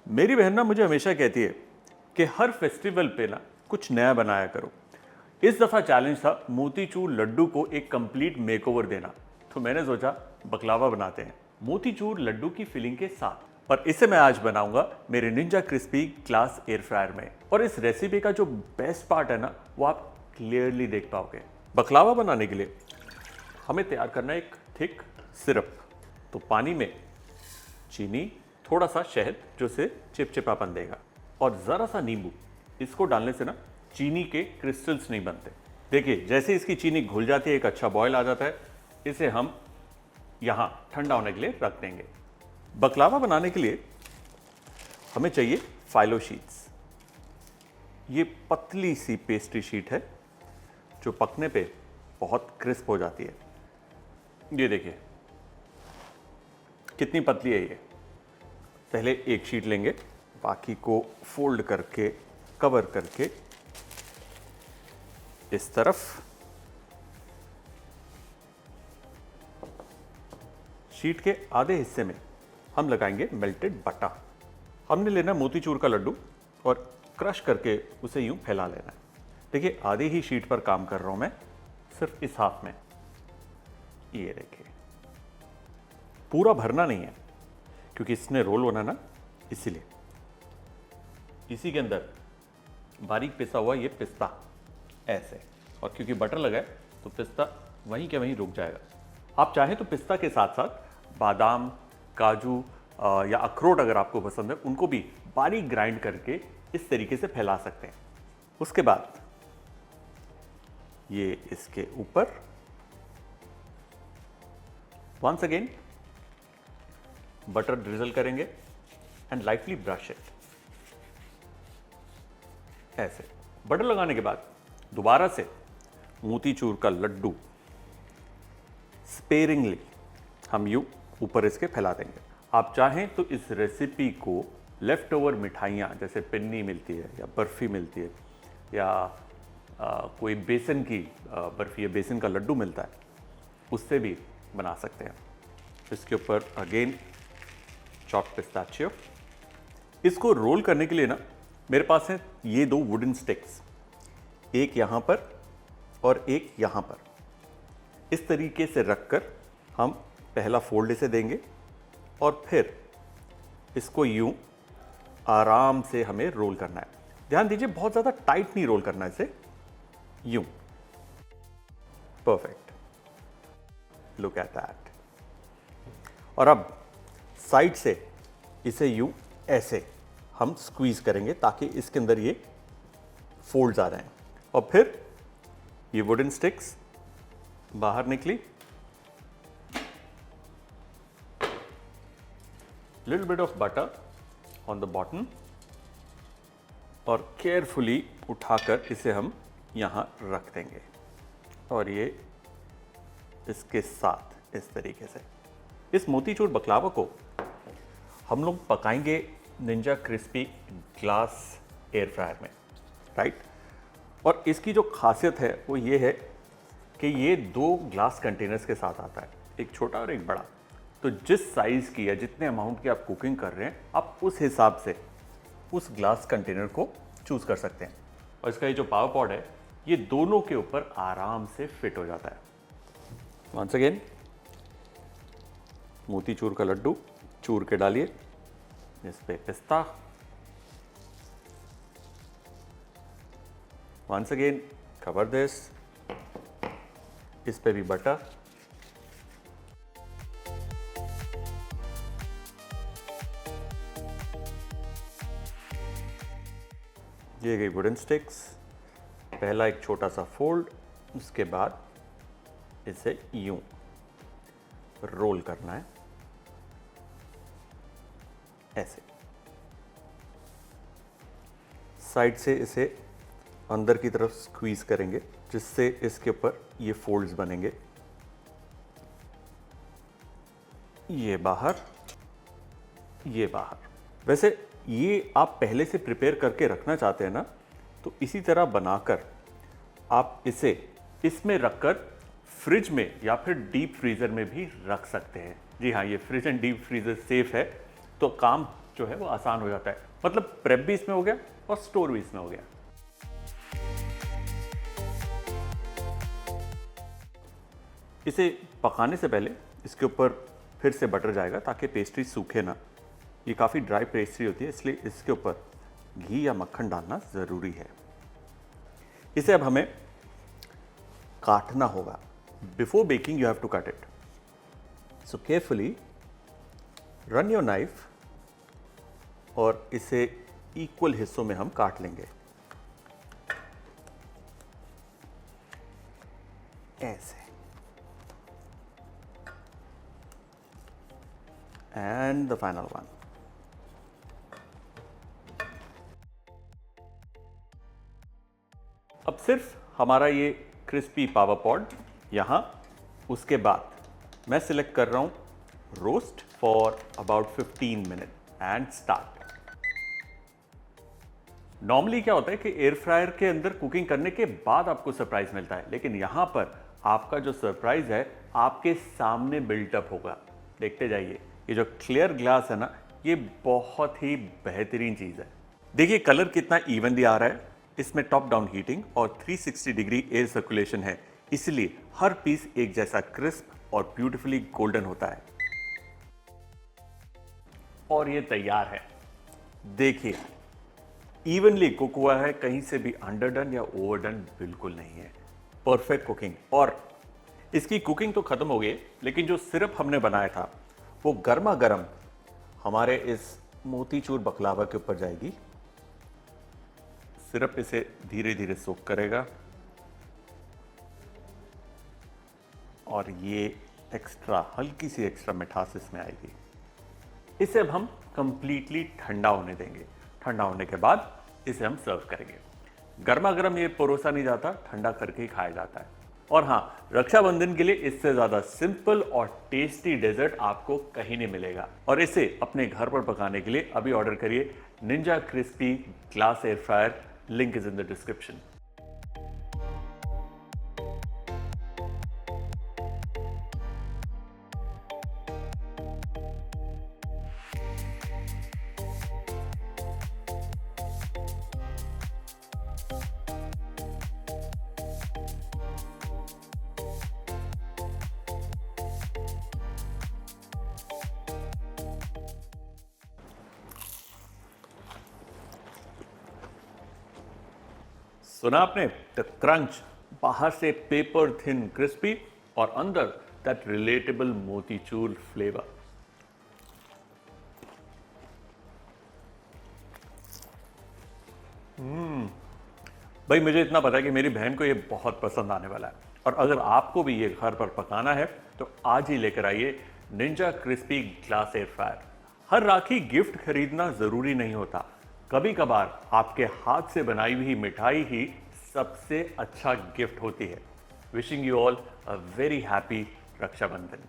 मेरी बहन ना मुझे हमेशा कहती है कि हर फेस्टिवल पे ना कुछ नया बनाया करो। इस दफ़ा चैलेंज था मोतीचूर लड्डू को एक कंप्लीट मेकओवर देना। तो मैंने सोचा बकलावा बनाते हैं मोतीचूर लड्डू की फिलिंग के साथ। और इसे मैं आज बनाऊंगा मेरे Ninja crispy glass air fryer में। और इस रेसिपी का जो बेस्ट पार्ट है ना वो आप क्लियरली देख पाओगे। बकलावा बनाने के लिए हमें तैयार करना है एक थिक सिरप। तो पानी में चीनी, थोड़ा सा शहद जो से चिपचिपापन देगा, और ज़रा सा नींबू। इसको डालने से ना चीनी के क्रिस्टल्स नहीं बनते। देखिए जैसे इसकी चीनी घुल जाती है, एक अच्छा बॉयल आ जाता है, इसे हम यहाँ ठंडा होने के लिए रख देंगे। बकलावा बनाने के लिए हमें चाहिए फाइलो शीट्स। ये पतली सी पेस्ट्री शीट है जो पकने पे बहुत क्रिस्प हो जाती है। ये देखिए कितनी पतली है ये। पहले एक शीट लेंगे, बाकी को फोल्ड करके कवर करके इस तरफ, शीट के आधे हिस्से में हम लगाएंगे मेल्टेड बटर। हमने लेना मोतीचूर का लड्डू और क्रश करके उसे यूं फैला लेना है। देखिए आधी ही शीट पर काम कर रहा हूं मैं, सिर्फ इस हाफ में। ये देखिए पूरा भरना नहीं है क्योंकि इसने रोल होना ना, इसीलिए। इसी के अंदर बारीक पिसा हुआ ये पिस्ता ऐसे, और क्योंकि बटर लगा है तो पिस्ता वहीं के वहीं रुक जाएगा। आप चाहें तो पिस्ता के साथ साथ बादाम, काजू या अखरोट अगर आपको पसंद है उनको भी बारीक ग्राइंड करके इस तरीके से फैला सकते हैं। उसके बाद ये इसके ऊपर वंस अगेन बटर ड्रिजल करेंगे एंड लाइटली ब्रश इट ऐसे। बटर लगाने के बाद दोबारा से मोतीचूर का लड्डू स्पेरिंगली हम यूं ऊपर इसके फैला देंगे। आप चाहें तो इस रेसिपी को लेफ्ट ओवर मिठाइयाँ जैसे पिन्नी मिलती है या बर्फ़ी मिलती है या कोई बेसन की बर्फ़ी या बेसन का लड्डू मिलता है, उससे भी बना सकते हैं। इसके ऊपर अगेन चॉप्ड पिस्ताचियो। इसको रोल करने के लिए ना मेरे पास है ये दो वुडन स्टिक्स, एक यहाँ पर और एक यहाँ पर। इस तरीके से रखकर हम पहला फोल्ड इसे देंगे और फिर इसको यूं आराम से हमें रोल करना है। ध्यान दीजिए बहुत ज़्यादा टाइट नहीं रोल करना है इसे, यूं। Perfect, look at that. और अब साइड से इसे यूं ऐसे हम स्क्वीज करेंगे ताकि इसके अंदर ये फोल्ड्स आ जाएं। और फिर ये वुडन स्टिक्स बाहर निकली, little bit of butter on the bottom, और केयरफुली उठाकर इसे हम यहां रख देंगे। और ये इसके साथ इस तरीके से इस मोतीचूर बकलावा को हम लोग पकाएंगे Ninja crispy glass air fryer में, राइट। और इसकी जो खासियत है वो ये है कि ये दो ग्लास कंटेनर्स के साथ आता है, एक छोटा और एक बड़ा। तो जिस साइज़ की या जितने अमाउंट की आप कुकिंग कर रहे हैं आप उस हिसाब से उस ग्लास कंटेनर को चूज़ कर सकते हैं। और इसका ये जो पावर पॉड है ये दोनों के ऊपर आराम से फिट हो जाता है। वंस अगेन मोतीचूर का लड्डू चूर के डालिए, इस पे पिस्ता, वंस अगेन कवर दिस, इस पे भी बटर, ये गई वुडन स्टिक्स। पहला एक छोटा सा फोल्ड, उसके बाद इसे यूं रोल करना है ऐसे। साइड से इसे अंदर की तरफ स्क्वीज करेंगे जिससे इसके ऊपर ये फोल्ड्स बनेंगे। ये बाहर, ये बाहर। वैसे ये आप पहले से प्रिपेयर करके रखना चाहते हैं ना, तो इसी तरह बनाकर आप इसे इसमें रखकर फ्रिज में या फिर डीप फ्रीज़र में भी रख सकते हैं। जी हाँ, ये fridge and deep freezer safe है, तो काम जो है वो आसान हो जाता है। मतलब प्रेप भी इसमें हो गया और स्टोर भी इसमें हो गया। इसे पकाने से पहले इसके ऊपर फिर से बटर जाएगा ताकि पेस्ट्री सूखे ना। ये काफ़ी ड्राई पेस्ट्री होती है, इसलिए इसके ऊपर घी या मक्खन डालना ज़रूरी है। इसे अब हमें काटना होगा। Before baking you have to cut it, so carefully run your knife और इसे इक्वल हिस्सों में हम काट लेंगे, ऐसे। And the final one. अब सिर्फ हमारा ये क्रिस्पी पावा पॉड यहां, उसके बाद मैं सिलेक्ट कर रहा हूं roast for about 15 minute and start. Normally क्या होता है कि एयर फ्रायर के अंदर कुकिंग करने के बाद आपको सरप्राइज मिलता है, लेकिन यहां पर आपका जो सरप्राइज है आपके सामने बिल्टअप होगा। देखते जाइए। ये जो क्लियर ग्लास है ना, ये बहुत ही बेहतरीन चीज है। देखिए कलर कितना इवनली आ रहा है। इसमें टॉप डाउन हीटिंग और 360 डिग्री एयर सर्कुलेशन है, इसलिए हर पीस एक जैसा क्रिस्प और ब्यूटीफुली गोल्डन होता है। और ये तैयार है। देखिए इवनली कुक हुआ है, कहीं से भी अंडरडन या ओवरडन बिल्कुल नहीं है। Perfect cooking. और इसकी कुकिंग तो खत्म हो गई, लेकिन जो सिरप हमने बनाया था वो गर्मा गर्म हमारे इस मोतीचूर बकलावा के ऊपर जाएगी। सिरप इसे धीरे धीरे सोख करेगा और ये एक्स्ट्रा हल्की सी एक्स्ट्रा मिठास इसमें आएगी। इसे अब हम कंप्लीटली ठंडा होने देंगे। ठंडा होने के बाद इसे हम सर्व करेंगे। गर्मा गर्म ये परोसा नहीं जाता, ठंडा करके ही खाया जाता है। और हाँ, रक्षाबंधन के लिए इससे ज्यादा सिंपल और टेस्टी डेजर्ट आपको कहीं नहीं मिलेगा। और इसे अपने घर पर पकाने के लिए अभी ऑर्डर करिए Ninja crispy glass air fryer. Link is in the description. सुना आपने? द क्रंच, बाहर से पेपर थिन क्रिस्पी और अंदर दैट रिलेटेबल मोतीचूर फ्लेवर। भाई मुझे इतना पता है कि मेरी बहन को ये बहुत पसंद आने वाला है। और अगर आपको भी ये घर पर पकाना है तो आज ही लेकर आइए Ninja crispy glass air fryer. हर राखी गिफ्ट खरीदना जरूरी नहीं होता, कभी कभार आपके हाथ से बनाई हुई मिठाई ही सबसे अच्छा गिफ्ट होती है। Wishing you all a very happy Rakshabandhan.